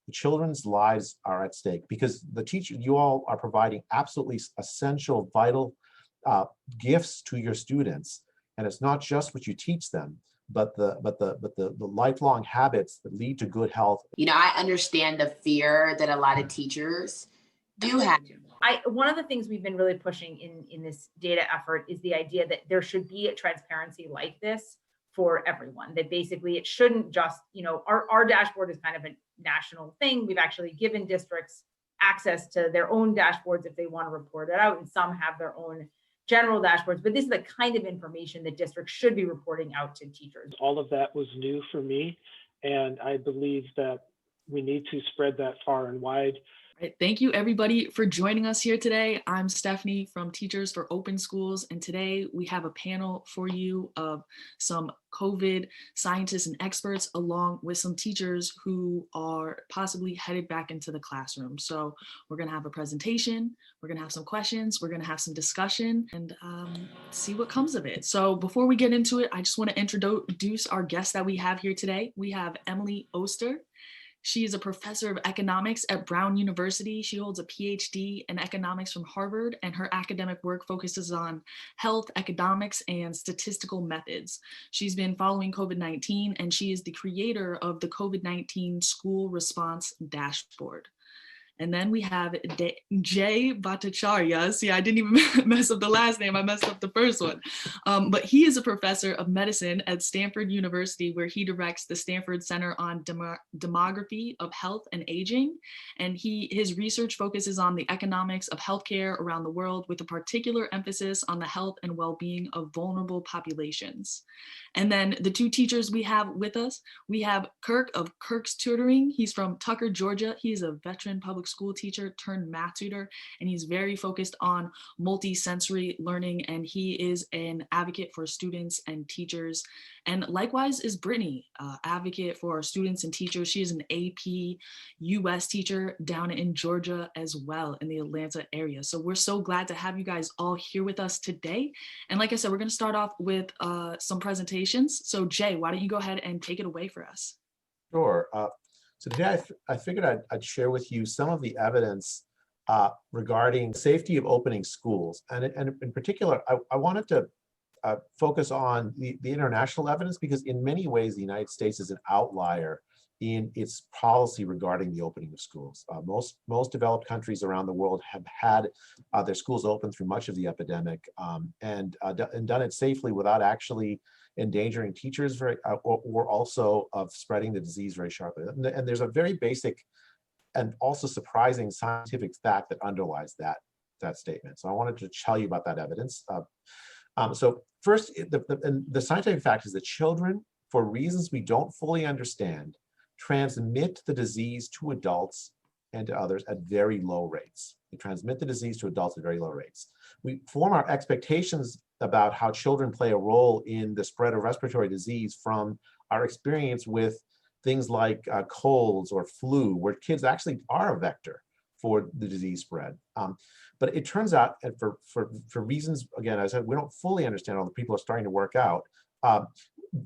the children's lives are at stake, because the teacher, you all are providing absolutely essential, vital gifts to your students. And it's not just what you teach them, but the lifelong habits that lead to good health. I understand the fear that a lot of teachers do have. One of the things we've been really pushing in this data effort is the idea that there should be a transparency like this for everyone, that basically it shouldn't just, our dashboard is kind of a national thing. We've actually given districts access to their own dashboards if they want to report it out, and some have their own general dashboards, but this is the kind of information that districts should be reporting out to teachers. All of that was new for me, and I believe that we need to spread that far and wide. Right. Thank you everybody for joining us here today. I'm Stephanie from Teachers for Open Schools, and today we have a panel for you of some COVID scientists and experts, along with some teachers who are possibly headed back into the classroom. So we're going to have a presentation, we're going to have some questions, we're going to have some discussion, and see what comes of it. So before we get into it, I just want to introduce our guests that we have here today. We have Emily Oster. She is a professor of economics at Brown University. She holds a PhD in economics from Harvard, and her academic work focuses on health, economics, and statistical methods. She's been following COVID-19, and she is the creator of the COVID-19 School Response Dashboard. And then we have Jay Bhattacharya. See, I didn't even mess up the last name. I messed up the first one. But he is a professor of medicine at Stanford University, where he directs the Stanford Center on Demography of Health and Aging. And his research focuses on the economics of healthcare around the world, with a particular emphasis on the health and well-being of vulnerable populations. And then the two teachers we have with us, we have Kirk of Kirk's Tutoring. He's from Tucker, Georgia. He's a veteran public school teacher turned math tutor, and he's very focused on multi-sensory learning, and he is an advocate for students and teachers. And likewise is Brittany, advocate for students and teachers. She is an AP US teacher down in Georgia as well, in the Atlanta area. So we're so glad to have you guys all here with us today. And like I said, we're going to start off with some presentations. So Jay, why don't you go ahead and take it away for us? Sure. So today I figured I'd share with you some of the evidence regarding safety of opening schools. And in particular, I wanted to focus on the international evidence, because in many ways, the United States is an outlier in its policy regarding the opening of schools. Most developed countries around the world have had their schools open through much of the epidemic, and done it safely without actually endangering teachers or also of spreading the disease very sharply. And there's a very basic and also surprising scientific fact that underlies that statement. So I wanted to tell you about that evidence. So first, the scientific fact is that children, for reasons we don't fully understand, transmit the disease to adults and to others at very low rates. They transmit the disease to adults at very low rates. We form our expectations about how children play a role in the spread of respiratory disease from our experience with things like colds or flu, where kids actually are a vector for the disease spread. But it turns out, and for reasons, again, as I said, we don't fully understand, all the people are starting to work out,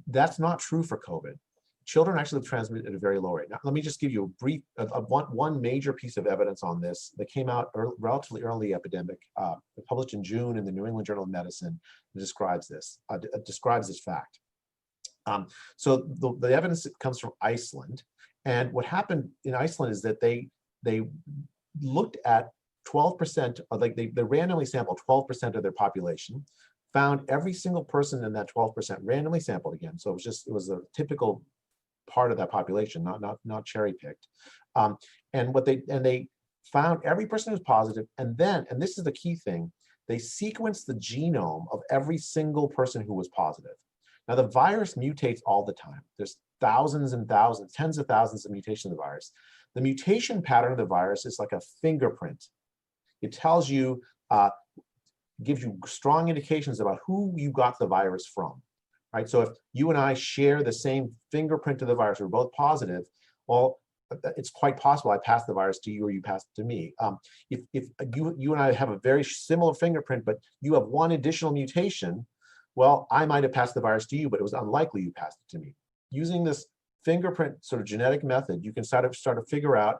that's not true for COVID. Children actually transmit at a very low rate. Now, let me just give you a brief, one major piece of evidence on this that came out relatively early epidemic, published in June in the New England Journal of Medicine, describes this fact. So the evidence comes from Iceland, and what happened in Iceland is that they looked at 12%, they randomly sampled 12% of their population, found every single person in that 12% randomly sampled again. So it was a typical part of that population, not cherry picked. And they found every person who was positive, and this is the key thing, they sequenced the genome of every single person who was positive. Now the virus mutates all the time. There's thousands and thousands, tens of thousands of mutations of the virus. The mutation pattern of the virus is like a fingerprint. It tells you, gives you strong indications about who you got the virus from. Right? So if you and I share the same fingerprint of the virus, we're both positive, well, it's quite possible I passed the virus to you or you passed it to me. If you and I have a very similar fingerprint, but you have one additional mutation, well, I might have passed the virus to you, but it was unlikely you passed it to me. Using this fingerprint sort of genetic method, you can start to figure out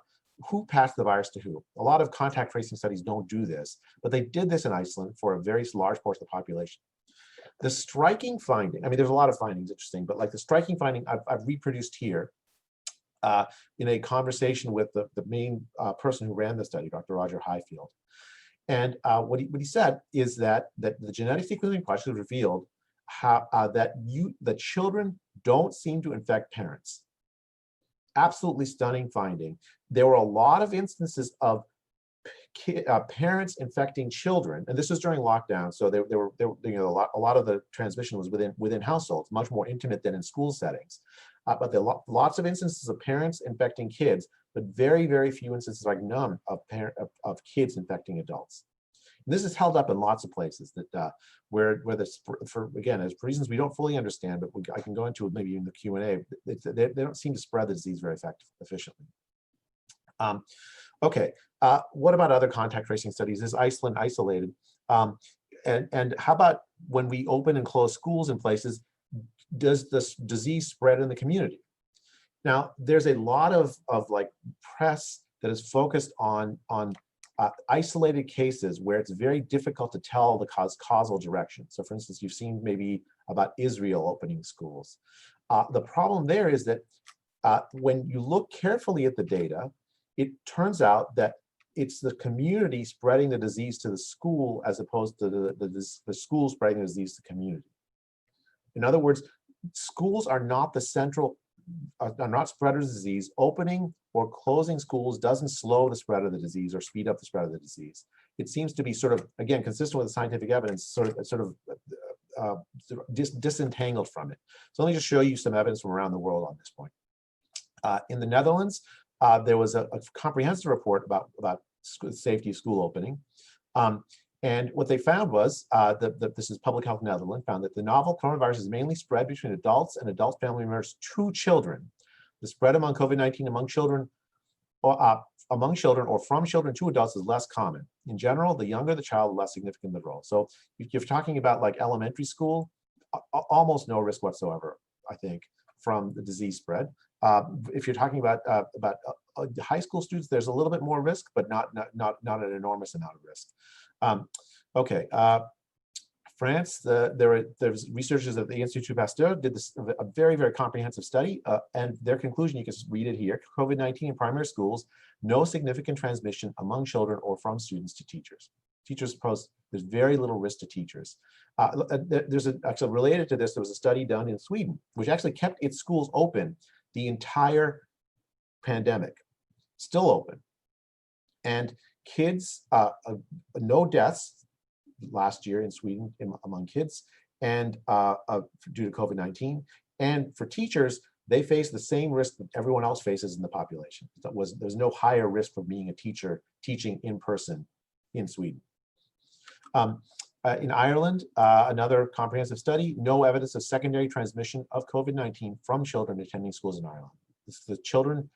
who passed the virus to who. A lot of contact tracing studies don't do this, but they did this in Iceland for a very large portion of the population. The striking finding, I mean, there's a lot of findings, interesting, but like the striking finding I've reproduced here in a conversation with the main person who ran the study, Dr. Roger Highfield. And what he said is that the genetic sequencing questions revealed how that children don't seem to infect parents. Absolutely stunning finding. There were a lot of instances of parents infecting children, and this was during lockdown. So there were a lot of the transmission was within households, much more intimate than in school settings. But there are lots of instances of parents infecting kids, but very, very few instances, like none, of kids infecting adults. And this is held up in lots of places that where this, for again, as reasons we don't fully understand, but I can go into it maybe in the Q&A. They don't seem to spread the disease very efficiently. Okay, what about other contact tracing studies? Is Iceland isolated? And how about when we open and close schools in places, does this disease spread in the community? Now, there's a lot of like press that is focused on isolated cases where it's very difficult to tell the causal direction. So for instance, you've seen maybe about Israel opening schools. The problem there is that when you look carefully at the data, it turns out that it's the community spreading the disease to the school as opposed to the school spreading the disease to the community. In other words, schools are not the central, are not spreaders of disease. Opening or closing schools doesn't slow the spread of the disease or speed up the spread of the disease. It seems to be sort of, again, consistent with the scientific evidence, sort of disentangled from it. So let me just show you some evidence from around the world on this point. In the Netherlands, there was a comprehensive report about safety of school opening. And what they found was, this is Public Health Netherlands, found that the novel coronavirus is mainly spread between adults and adult family members to children. The spread among COVID-19 among children or from children to adults is less common. In general, the younger the child, the less significant the role. So if you're talking about like elementary school, almost no risk whatsoever, I think, from the disease spread. If you're talking about high school students, there's a little bit more risk, but not an enormous amount of risk. Okay, France, there's researchers at the Institut Pasteur did this a very, very comprehensive study, and their conclusion, you can read it here: COVID-19 in primary schools, no significant transmission among children or from students to teachers. There's very little risk to teachers. Actually related to this, there was a study done in Sweden, which actually kept its schools open the entire pandemic, still open. And kids, no deaths last year in Sweden among kids, and due to COVID-19. And for teachers, they face the same risk that everyone else faces in the population. There's no higher risk for being a teacher teaching in person in Sweden. In Ireland, another comprehensive study, no evidence of secondary transmission of COVID-19 from children attending schools in Ireland. The children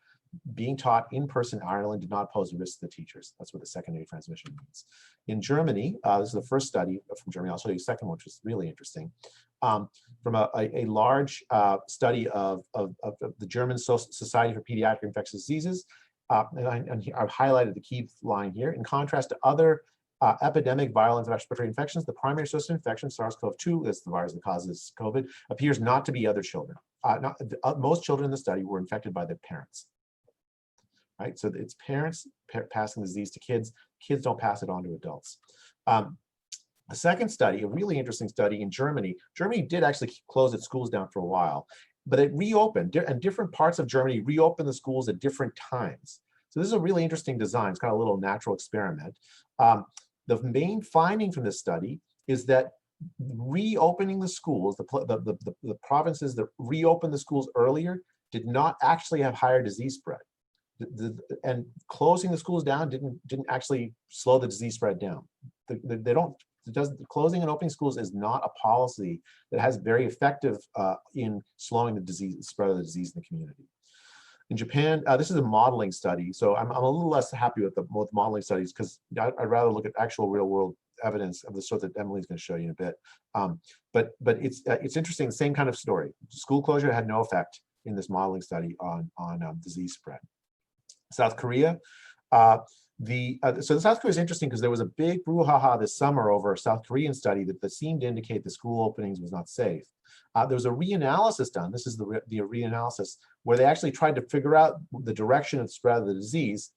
being taught in person in Ireland did not pose a risk to the teachers. That's what the secondary transmission means. In Germany, this is the first study from Germany. I'll show you a second one, which is really interesting. From a large study of the German Society for Pediatric Infectious Diseases. And I've highlighted the key line here. In contrast to other epidemic viral respiratory infections, the primary source of infection, SARS-CoV-2, that's the virus that causes COVID, appears not to be other children. Most children in the study were infected by their parents. Right, so it's parents passing the disease to kids. Kids don't pass it on to adults. A second study, a really interesting study in Germany. Germany did actually close its schools down for a while, but it reopened, and different parts of Germany reopened the schools at different times. So this is a really interesting design. It's kind of a little natural experiment. The main finding from this study is that reopening the schools, the provinces that reopened the schools earlier did not actually have higher disease spread. And closing the schools down didn't actually slow the disease spread down. Closing and opening schools is not a policy that has very effective in slowing the spread of the disease in the community. In Japan, this is a modeling study, so I'm a little less happy with modeling studies because I'd rather look at actual real world evidence of the sort that Emily's going to show you in a bit. But it's interesting, the same kind of story. School closure had no effect in this modeling study on disease spread. South Korea, so the South Korea is interesting because there was a big brouhaha this summer over a South Korean study that seemed to indicate the school openings was not safe. There was a reanalysis done. This is the reanalysis where they actually tried to figure out the direction of spread of the disease,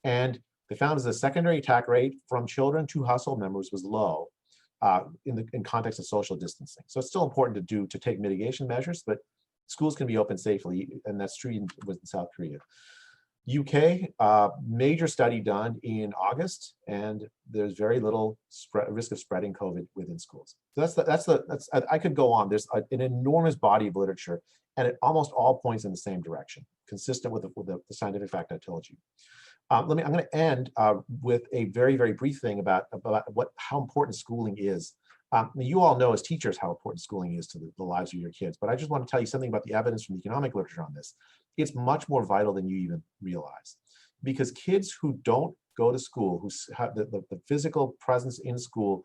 and they found that the secondary attack rate from children to household members was low in context of social distancing. So it's still important to take mitigation measures, but schools can be open safely, and that's true with South Korea. UK, major study done in August, and there's very little risk of spreading COVID within schools. So I could go on. There's an enormous body of literature, and it almost all points in the same direction, consistent with the scientific fact I told you. I'm going to end with a very, very brief thing about how important schooling is. You all know as teachers how important schooling is to the lives of your kids, but I just want to tell you something about the evidence from the economic literature on this. It's much more vital than you even realize, because kids who don't go to school, who have the physical presence in school,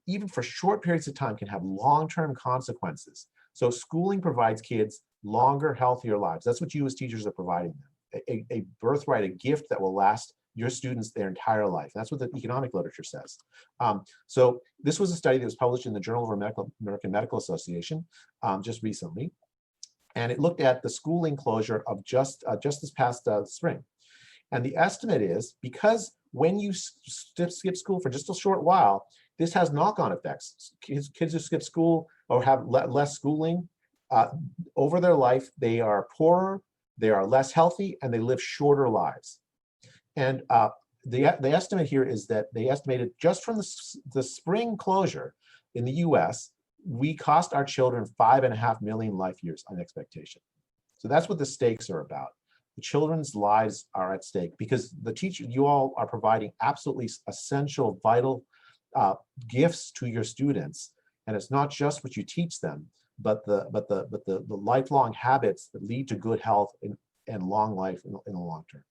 even for short periods of time, can have long-term consequences. So schooling provides kids longer, healthier lives. That's what you as teachers are providing them, a birthright, a gift that will last your students their entire life. That's what the economic literature says. So this was a study that was published in the Journal of American Medical Association just recently. And it looked at the schooling closure of just this past spring. And the estimate is, because when you skip school for just a short while, this has knock-on effects. Kids who skip school or have less schooling, over their life, they are poorer, they are less healthy, and they live shorter lives. And the estimate here is that they estimated just from the spring closure in the US, we cost our children 5.5 million life years on expectation. So that's what the stakes are about. The children's lives are at stake because you all are providing absolutely essential, vital gifts to your students. And it's not just what you teach them, but the lifelong habits that lead to good health and long life in the long term.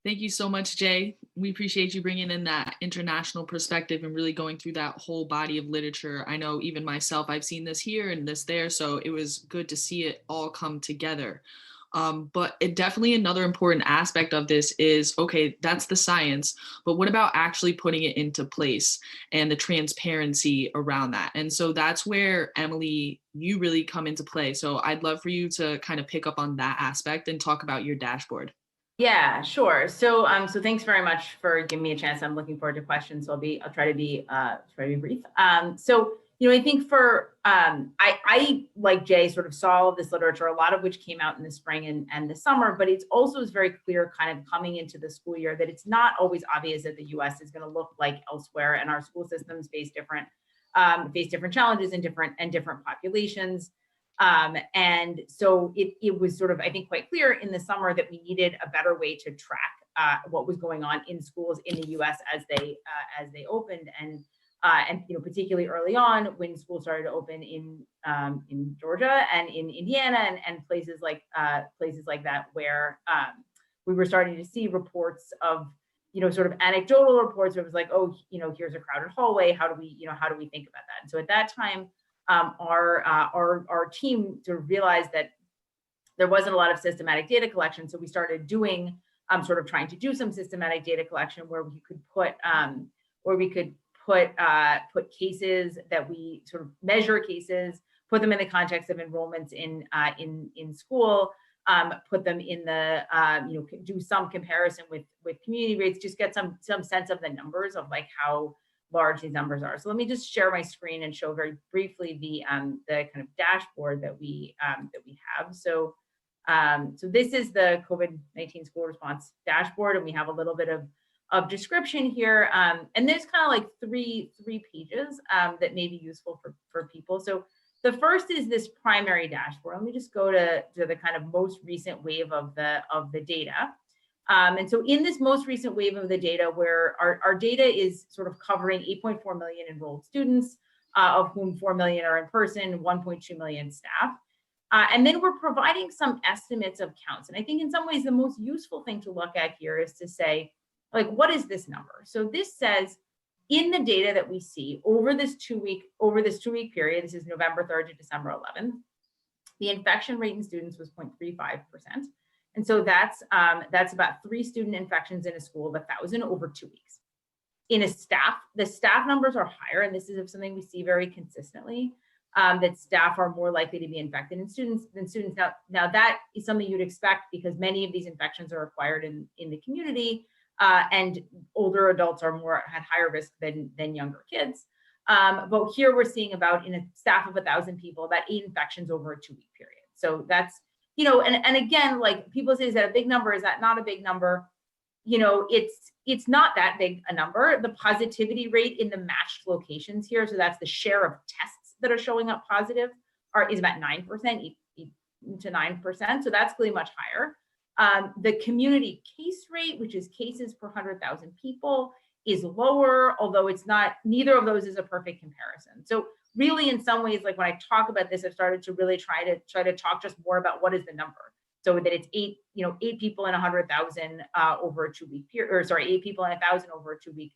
Thank you so much, Jay. We appreciate you bringing in that international perspective and really going through that whole body of literature. I know even myself, I've seen this here and this there, so it was good to see it all come together. But it definitely another important aspect of this is, okay, that's the science, but what about actually putting it into place and the transparency around that? And so that's where, Emily, you really come into play. So I'd love for you to kind of pick up on that aspect and talk about your dashboard. Yeah, sure. So, so thanks very much for giving me a chance. I'm looking forward to questions. So I'll try to be brief. So, I think for, I like Jay sort of saw all this literature, a lot of which came out in the spring and the summer, but it's also very clear kind of coming into the school year that it's not always obvious that the US is going to look like elsewhere, and our school systems face different challenges in different populations. And so it was sort of, I think, quite clear in the summer that we needed a better way to track what was going on in schools in the U.S. as they opened, and particularly early on when schools started to open in Georgia and in Indiana and places like that, where we were starting to see reports of sort of anecdotal reports where it was like, oh, here's a crowded hallway. How do we think about that? And so at that time, our team sort of realized that there wasn't a lot of systematic data collection. So we started doing sort of trying to do some systematic data collection where we could put cases that we sort of measure cases, put them in the context of enrollments in school, put them in the do some comparison with community rates, just get some sense of the numbers of like how large these numbers are. So let me just share my screen and show very briefly the kind of dashboard that we have. So this is the COVID-19 school response dashboard, and we have a little bit of description here. And there's kind of like three pages that may be useful for people. So the first is this primary dashboard. Let me just go to the kind of most recent wave of the data. And so in this most recent wave of the data, where our data is sort of covering 8.4 million enrolled students, of whom 4 million are in person, 1.2 million staff. And then we're providing some estimates of counts. And I think in some ways, the most useful thing to look at here is to say, like, what is this number? So this says, in the data that we see over this two-week period, this is November 3rd to December 11th, The infection rate in students was 0.35%. And so that's about 3 student infections in a school of 1,000 over 2 weeks. In a staff, the staff numbers are higher, and this is something we see very consistently, that staff are more likely to be infected than students. Now that is something you'd expect because many of these infections are acquired in the community, and older adults are more at higher risk than younger kids. But here we're seeing about, in a staff of 1,000 people, about 8 infections over a 2-week period. So that's, and again, like people say, is that a big number? Is that not a big number? It's not that big a number. The positivity rate in the matched locations here, so that's the share of tests that are showing up positive, is about 9%, 8 to 9%. So that's clearly much higher. The community case rate, which is cases per 100,000 people, is lower, although it's not, neither of those is a perfect comparison. So really, in some ways, like when I talk about this, I've started to really try to talk just more about what is the number. So that it's 8 people in 100,000 over a 2-week period, or sorry, 8 people in 1,000 over a 2-week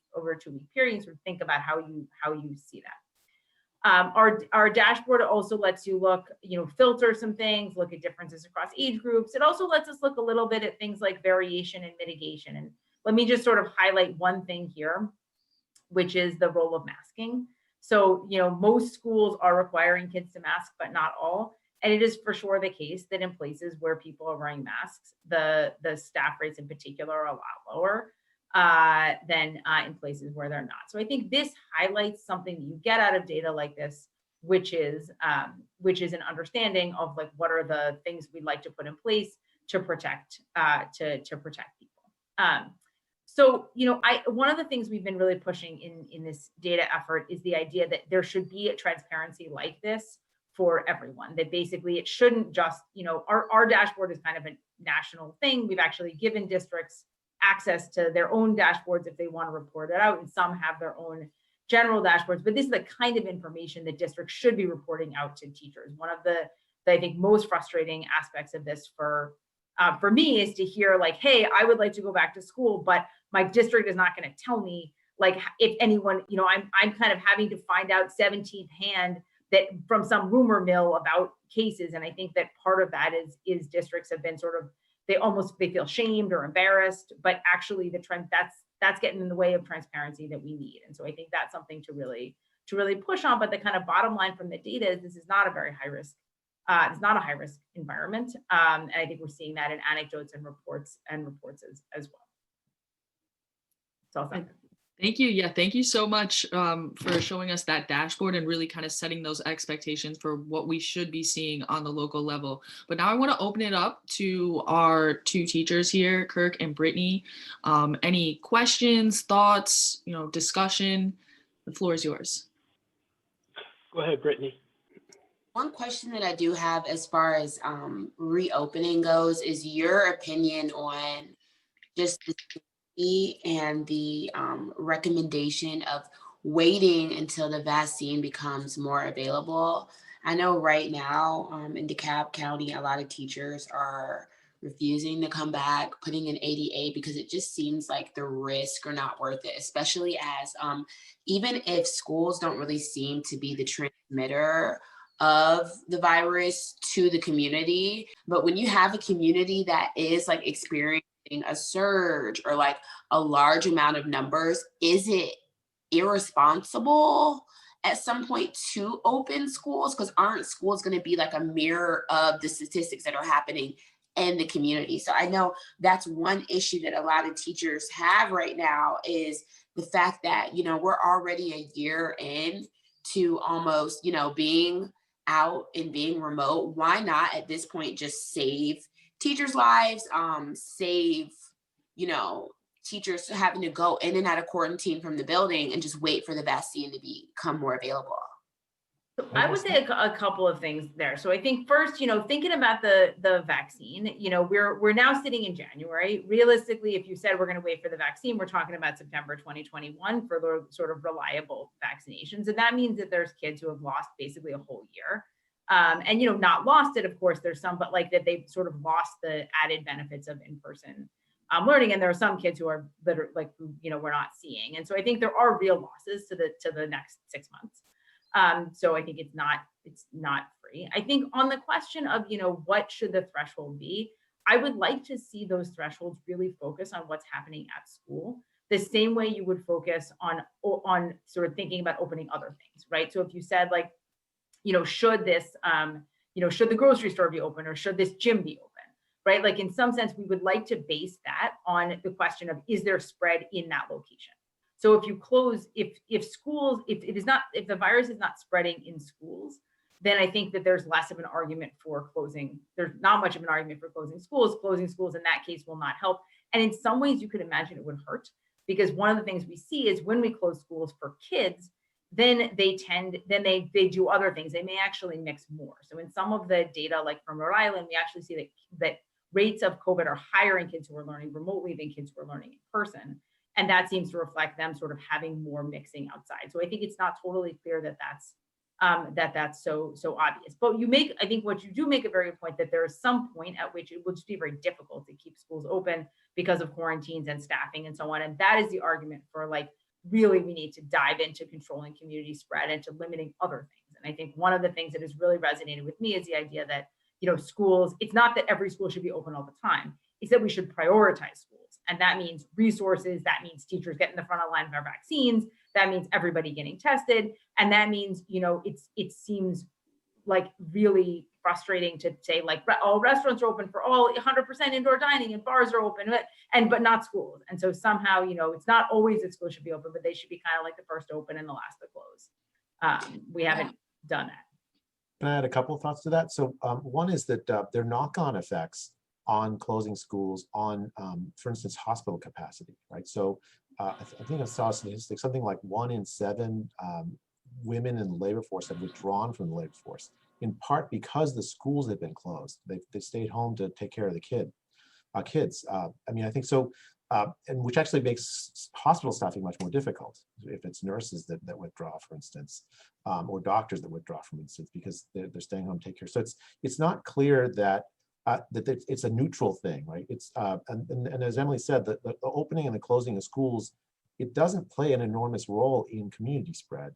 period. Sort of think about how you see that. Our dashboard also lets you look, filter some things, look at differences across age groups. It also lets us look a little bit at things like variation and mitigation. And let me just sort of highlight one thing here, which is the role of masking. So, most schools are requiring kids to mask, but not all. And it is for sure the case that in places where people are wearing masks, the staff rates in particular are a lot lower than in places where they're not. So I think this highlights something that you get out of data like this, which is an understanding of like what are the things we'd like to put in place to protect people. So, one of the things we've been really pushing in this data effort is the idea that there should be a transparency like this for everyone, that basically it shouldn't just, our dashboard is kind of a national thing. We've actually given districts access to their own dashboards if they want to report it out, and some have their own general dashboards, but this is the kind of information that districts should be reporting out to teachers. One of the I think most frustrating aspects of this for me is to hear like, hey, I would like to go back to school, but my district is not going to tell me, like, if anyone, I'm kind of having to find out 17th hand that from some rumor mill about cases. And I think that part of that is districts have been sort of, they feel shamed or embarrassed, but actually the trend that's getting in the way of transparency that we need. And so I think that's something to really push on. But the kind of bottom line from the data is this is not a very high risk. It's not a high risk environment. And I think we're seeing that in anecdotes and reports as well. So thank you. Yeah, thank you so much for showing us that dashboard and really kind of setting those expectations for what we should be seeing on the local level. But now I want to open it up to our 2 teachers here, Kirk and Brittany. Any questions, thoughts, discussion? The floor is yours. Go ahead, Brittany. One question that I do have as far as reopening goes is your opinion on just the and the recommendation of waiting until the vaccine becomes more available. I know right now in DeKalb County, a lot of teachers are refusing to come back, putting in ADA because it just seems like the risk are not worth it, especially as even if schools don't really seem to be the transmitter of the virus to the community. But when you have a community that is like experiencing a surge or like a large amount of numbers, is it irresponsible at some point to open schools? Because aren't schools going to be like a mirror of the statistics that are happening in the community? So I know that's one issue that a lot of teachers have right now is the fact that, we're already a year in to almost, being out and being remote. Why not at this point just save teachers' lives, save, teachers having to go in and out of quarantine from the building and just wait for the vaccine to become more available? So I would say a couple of things there. So I think first, thinking about the vaccine, we're now sitting in January. Realistically, if you said we're going to wait for the vaccine, we're talking about September 2021 for the sort of reliable vaccinations. And that means that there's kids who have lost basically a whole year. And, not lost it, of course, there's some, but like that they've sort of lost the added benefits of in-person learning. And there are some kids that are like, we're not seeing. And so I think there are real losses to the next 6 months. So I think it's not free. I think on the question of, what should the threshold be, I would like to see those thresholds really focus on what's happening at school, the same way you would focus on sort of thinking about opening other things, right? So if you said like, should this, should the grocery store be open or should this gym be open, right? Like in some sense, we would like to base that on the question of, is there spread in that location? So if you close, if the virus is not spreading in schools, then I think that there's less of an argument for closing. There's not much of an argument for closing schools. Closing schools in that case will not help. And in some ways you could imagine it would hurt, because one of the things we see is when we close schools for kids, then they do other things. They may actually mix more. So in some of the data, like from Rhode Island, we actually see that rates of COVID are higher in kids who are learning remotely than kids who are learning in person. And that seems to reflect them sort of having more mixing outside. So I think it's not totally clear that that's so obvious. But I think what you do make a very good point, that there is some point at which it will just be very difficult to keep schools open because of quarantines and staffing and so on. And that is the argument for like, really, we need to dive into controlling community spread and to limiting other things. And I think one of the things that has really resonated with me is the idea that, schools, it's not that every school should be open all the time. It's that we should prioritize schools. And that means resources, that means teachers getting the front of the line of our vaccines, that means everybody getting tested. And that means, it seems like really frustrating to say like all restaurants are open for all 100% indoor dining and bars are open, but not schools. And so somehow, it's not always that schools should be open, but they should be kind of like the first to open and the last to close. We haven't done that. Can I add a couple of thoughts to that? So one is that there are knock-on effects on closing schools on, for instance, hospital capacity, right? So I think I saw a statistic, something like 1 in 7 women in the labor force have withdrawn from the labor force, in part because the schools have been closed. They stayed home to take care of the kids. I think so, and which actually makes hospital staffing much more difficult if it's nurses that withdraw, for instance, or doctors that withdraw, for instance, because they're staying home to take care. So it's not clear that it's a neutral thing, right? It's and as Emily said, the opening and the closing of schools, it doesn't play an enormous role in community spread.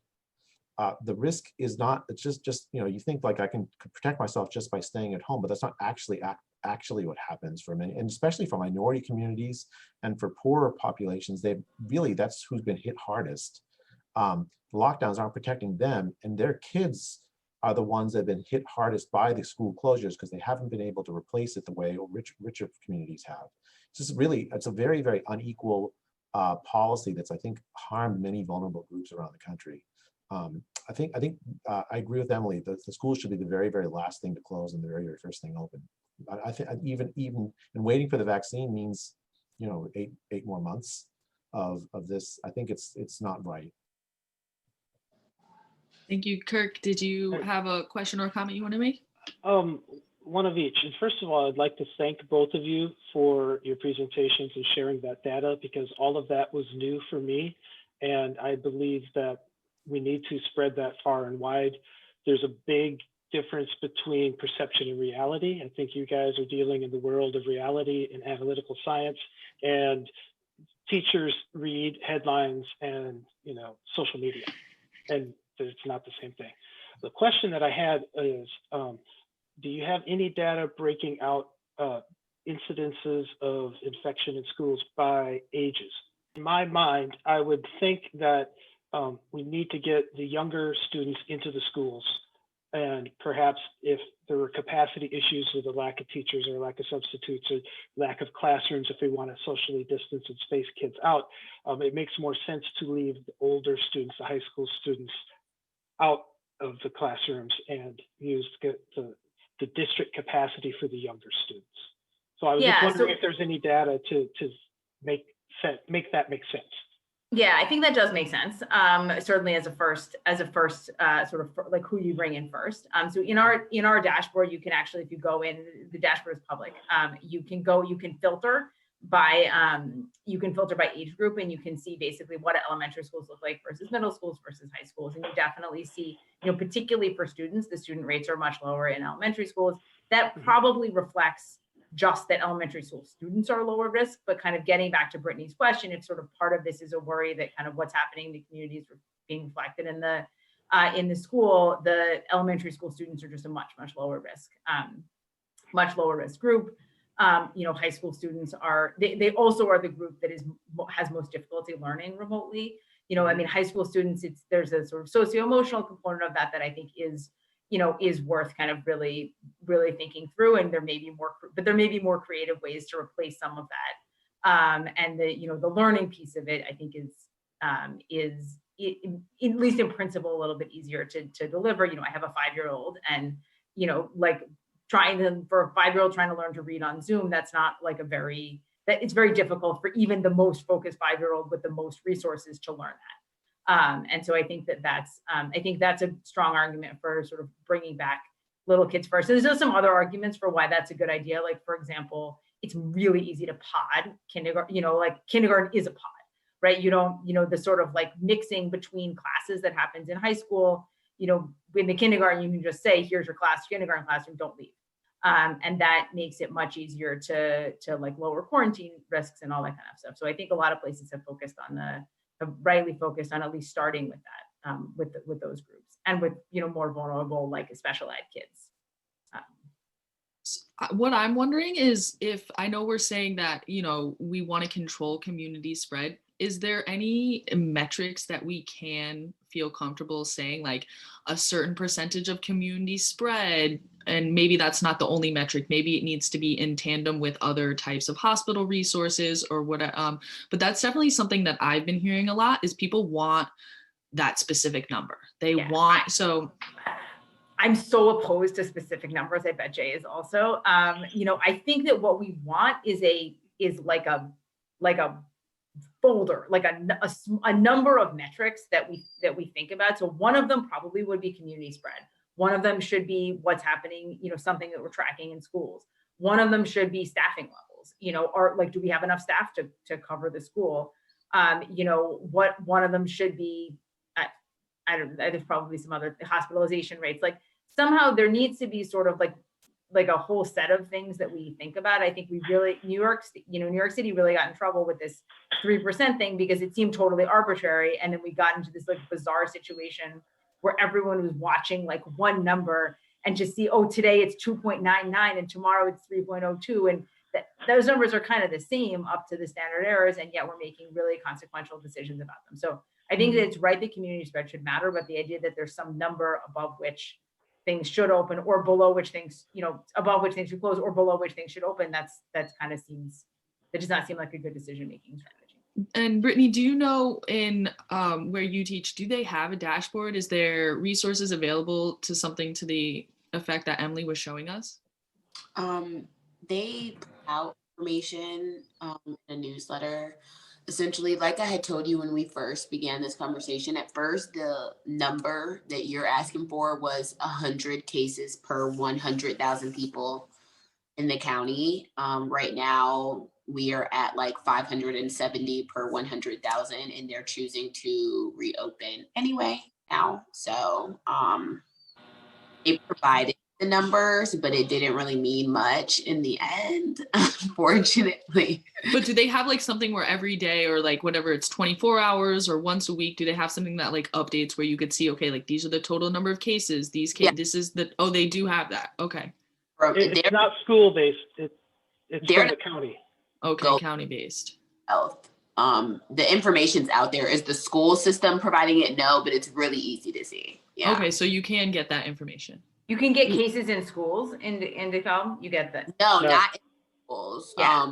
The risk is not, it's just you think like I can protect myself just by staying at home, but that's not actually what happens for many, and especially for minority communities and for poorer populations. That's who's been hit hardest. The lockdowns aren't protecting them, and their kids are the ones that have been hit hardest by the school closures because they haven't been able to replace it the way richer communities have. It's a very, very unequal policy that's, I think, harmed many vulnerable groups around the country. I think I agree with Emily that the schools should be the very, very last thing to close and the very, very first thing open. I think even and waiting for the vaccine means 8 more months of this. I think it's not right. Thank you. Kirk, did you have a question or a comment you want to make? One of each. And first of all, I'd like to thank both of you for your presentations and sharing that data, because all of that was new for me. And I believe that we need to spread that far and wide. There's a big difference between perception and reality. I think you guys are dealing in the world of reality and analytical science, and teachers read headlines and social media, and it's not the same thing. The question that I had is, do you have any data breaking out incidences of infection in schools by ages? In my mind, I would think that we need to get the younger students into the schools, and perhaps if there were capacity issues with a lack of teachers or lack of substitutes or lack of classrooms, if we want to socially distance and space kids out, it makes more sense to leave the older students, the high school students, out of the classrooms and use the district capacity for the younger students. So I was just wondering if there's any data to make that make sense. Yeah, I think that does make sense. Certainly as a first sort of like who you bring in first. So in our dashboard, you can actually, if you go in, the dashboard is public. You can filter by age group, and you can see basically what elementary schools look like versus middle schools versus high schools. And you definitely see, particularly for students, the student rates are much lower in elementary schools. That probably reflects just that elementary school students are lower risk, but kind of getting back to Brittany's question, if sort of part of this is a worry that kind of what's happening in the communities being reflected in the in the school, the elementary school students are just a much lower risk group. High school students they also are the group that has most difficulty learning remotely. High school students, there's a sort of socio-emotional component of that I think is worth kind of really thinking through. And there may be more creative ways to replace some of that. And the learning piece of it, I think is at least in principle, a little bit easier to deliver. I have a 5-year-old, and for a 5-year-old trying to learn to read on Zoom, that's not like it's very difficult for even the most focused 5-year-old with the most resources to learn that. And so I think that's a strong argument for sort of bringing back little kids first. So there's some other arguments for why that's a good idea. Like, for example, it's really easy to pod kindergarten. Kindergarten is a pod, right? The sort of like mixing between classes that happens in high school. In the kindergarten, you can just say, here's your kindergarten classroom, don't leave. And that makes it much easier to like lower quarantine risks and all that kind of stuff. So I think a lot of places have rightly focused on at least starting with that, with those groups, and with, more vulnerable, like special ed kids. What I'm wondering is, if I know we're saying that, we want to control community spread, is there any metrics that we can feel comfortable saying, like a certain percentage of community spread? And maybe that's not the only metric. Maybe it needs to be in tandem with other types of hospital resources or what. But that's definitely something that I've been hearing a lot, is people want that specific number. They want, so. I'm so opposed to specific numbers. I bet Jay is also. I think that what we want is like a folder, like a number of metrics that we think about. So one of them probably would be community spread. One of them should be what's happening, something that we're tracking in schools. One of them should be staffing levels, or like, do we have enough staff to cover the school? What one of them should be, I don't know, there's probably some other hospitalization rates. Like, somehow there needs to be sort of like a whole set of things that we think about. I think New York City really got in trouble with this 3% thing because it seemed totally arbitrary. And then we got into this like bizarre situation where everyone was watching like one number and just see, oh, today it's 2.99 and tomorrow it's 3.02. And those numbers are kind of the same up to the standard errors. And yet we're making really consequential decisions about them. So I think that it's right that community spread should matter, but the idea that there's some number above which things should open, or below which things, above which things should close, or below which things should open, that does not seem like a good decision-making strategy. And Brittany, do you know in where you teach, do they have a dashboard? Is there resources available to something to the effect that Emily was showing us? They put out information in a newsletter. Essentially, like I had told you when we first began this conversation, at first the number that you're asking for was 100 cases per 100,000 people in the county. Right now, we are at like 570 per 100,000, and they're choosing to reopen anyway now. So they provided the numbers, but it didn't really mean much in the end, unfortunately. But do they have like something where every day, or like whatever, it's 24 hours or once a week, do they have something that like updates where you could see, okay, like these are the total number of cases, this is the, oh, they do have that. Okay. It's not school-based. It's from the county. Okay, county-based. Health. The information's out there. Is the school system providing it? No, but it's really easy to see. Yeah. Okay, so you can get that information. You can get cases in schools in DeKalb. You get that? No, not in schools. Yeah.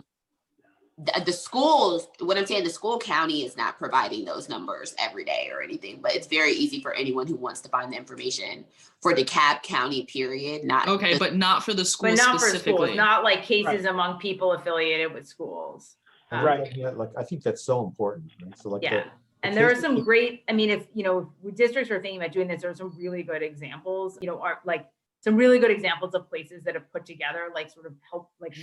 The schools, what I'm saying, the school county is not providing those numbers every day or anything, but it's very easy for anyone who wants to find the information for DeKalb County, period. But not for the school but not specifically. For schools, not like cases among people affiliated with schools. Right. Yeah, like I think that's so important. Right? So like and there are some great, I mean, if districts are thinking about doing this, there are some really good examples, are like some really good examples of places that have put together like sort of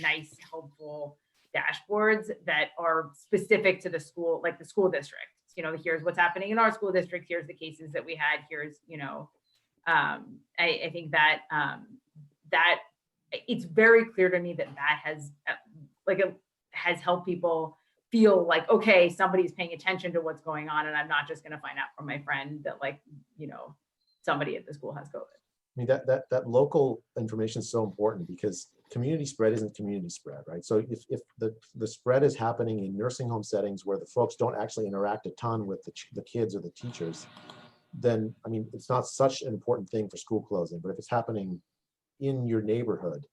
nice, helpful dashboards that are specific to the school, like the school district. Here's what's happening in our school district. Here's the cases that we had. Here's, I think that that it's very clear to me that has helped people feel like, okay, somebody's paying attention to what's going on, and I'm not just going to find out from my friend that somebody at the school has COVID. I mean, that local information is so important because community spread isn't community spread, right? So if the spread is happening in nursing home settings where the folks don't actually interact a ton with the kids or the teachers, then, I mean, it's not such an important thing for school closing. But if it's happening in your neighborhood,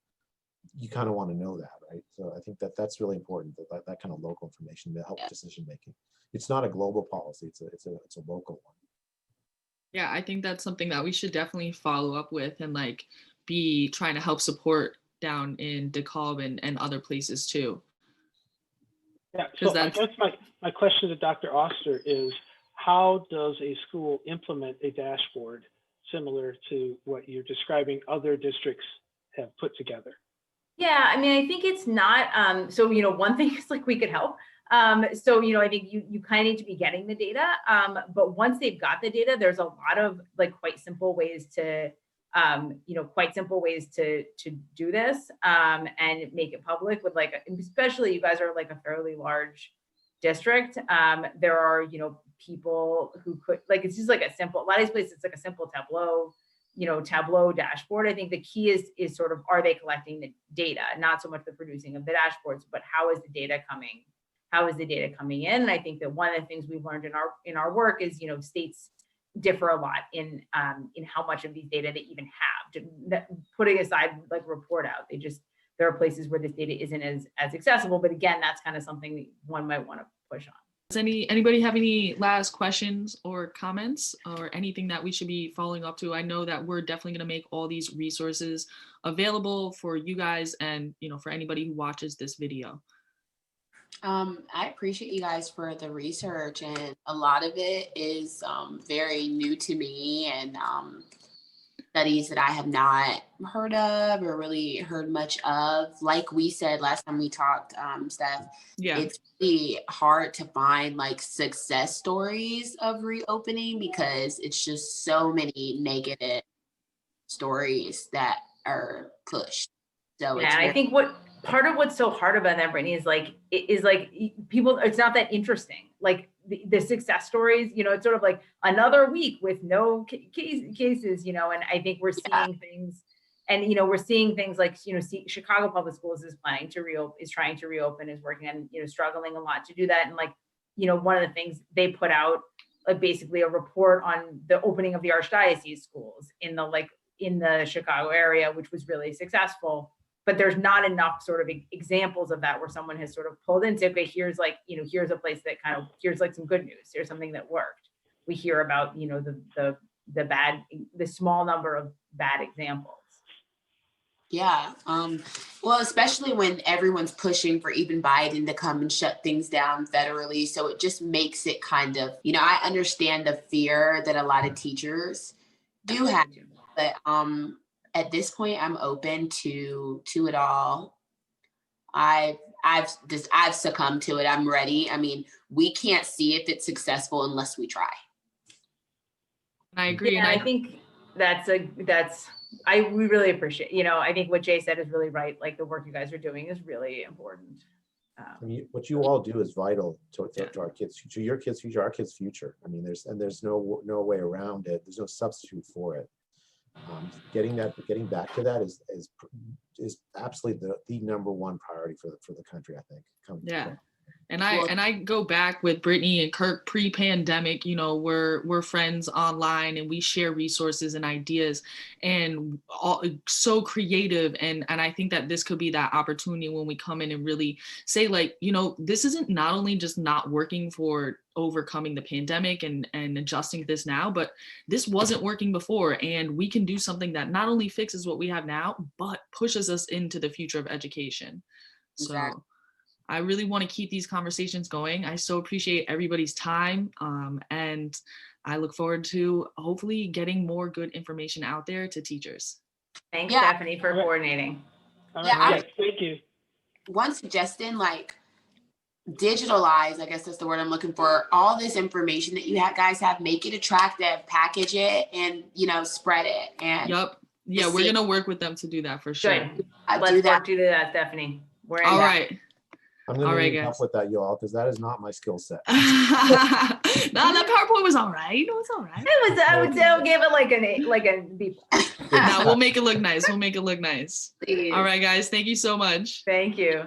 you kind of want to know that, right? So I think that's really important, that kind of local information to help decision making. It's not a global policy, it's a local one. Yeah, I think that's something that we should definitely follow up with and like be trying to help support down in DeKalb and other places too. Yeah, so I guess my question to Dr. Oster is, how does a school implement a dashboard similar to what you're describing other districts have put together? Yeah, I mean, I think it's not, so, one thing is like we could help. So, I think you kind of need to be getting the data, but once they've got the data, there's a lot of like quite simple ways to do this and make it public with like, especially you guys are like a fairly large district. There are, people who could, like, it's just like a simple, a lot of these places, it's like a simple Tableau dashboard. I think the key is sort of, are they collecting the data? Not so much the producing of the dashboards, but how is the data coming? How is the data coming in? And I think that one of the things we've learned in our work is, states differ a lot in how much of these data they even have. Putting aside like report out, there are places where this data isn't as accessible. But again, that's kind of something that one might want to push on. Does anybody have any last questions or comments or anything that we should be following up to? I know that we're definitely going to make all these resources available for you guys and, for anybody who watches this video. I appreciate you guys for the research, and a lot of it is very new to me, and studies that I have not heard of or really heard much of. Like we said last time we talked, Steph, it's really hard to find like success stories of reopening because it's just so many negative stories that are pushed. So yeah, I think part of what's so hard about that, Brittany, is like people, it's not that interesting. Like the success stories, it's sort of like another week with no cases, and I think we're seeing things, and we're seeing things like Chicago Public Schools is trying to reopen, is working on struggling a lot to do that, and like one of the things they put out basically a report on the opening of the Archdiocese schools in the Chicago area, which was really successful. But there's not enough sort of examples of that where someone has sort of pulled in, say, okay, here's like, here's a place that here's like some good news. Here's something that worked. We hear about, the small number of bad examples. Yeah. Well, especially when everyone's pushing for even Biden to come and shut things down federally. So it just makes it kind of, I understand the fear that a lot of teachers do have, but, at this point, I'm open to it all. I've succumbed to it. I'm ready. I mean, we can't see if it's successful unless we try. I agree. Yeah, and I think we really appreciate, I think what Jay said is really right. Like the work you guys are doing is really important. I mean, what you all do is vital to our kids' future, your kids' future, our kids' future. I mean, there's no way around it. There's no substitute for it. Getting back to that is absolutely the number one priority for the country, I think. And I go back with Brittany and Kirk pre-pandemic, we're friends online and we share resources and ideas and all so creative. And I think that this could be that opportunity when we come in and really say like, this isn't not only just not working for overcoming the pandemic and adjusting this now, but this wasn't working before. And we can do something that not only fixes what we have now, but pushes us into the future of education. Exactly. So I really want to keep these conversations going. I so appreciate everybody's time. And I look forward to hopefully getting more good information out there to teachers. Thanks, Stephanie, for coordinating. Thank you. One suggestion, like digitalize, I guess that's the word I'm looking for, all this information that you guys have, make it attractive, package it, and, spread it. And yep. Yeah, we're going to work with them to do that for sure. Good. Let's work to do that, Stephanie. All right. I'm All gonna right, need help guys. with that, y'all, because that is not my skill set. No, that PowerPoint was all right. It was all right. I would say I'll give it like an A, like a B+. Nah, we'll make it look nice. We'll make it look nice. Please. All right, guys. Thank you so much. Thank you.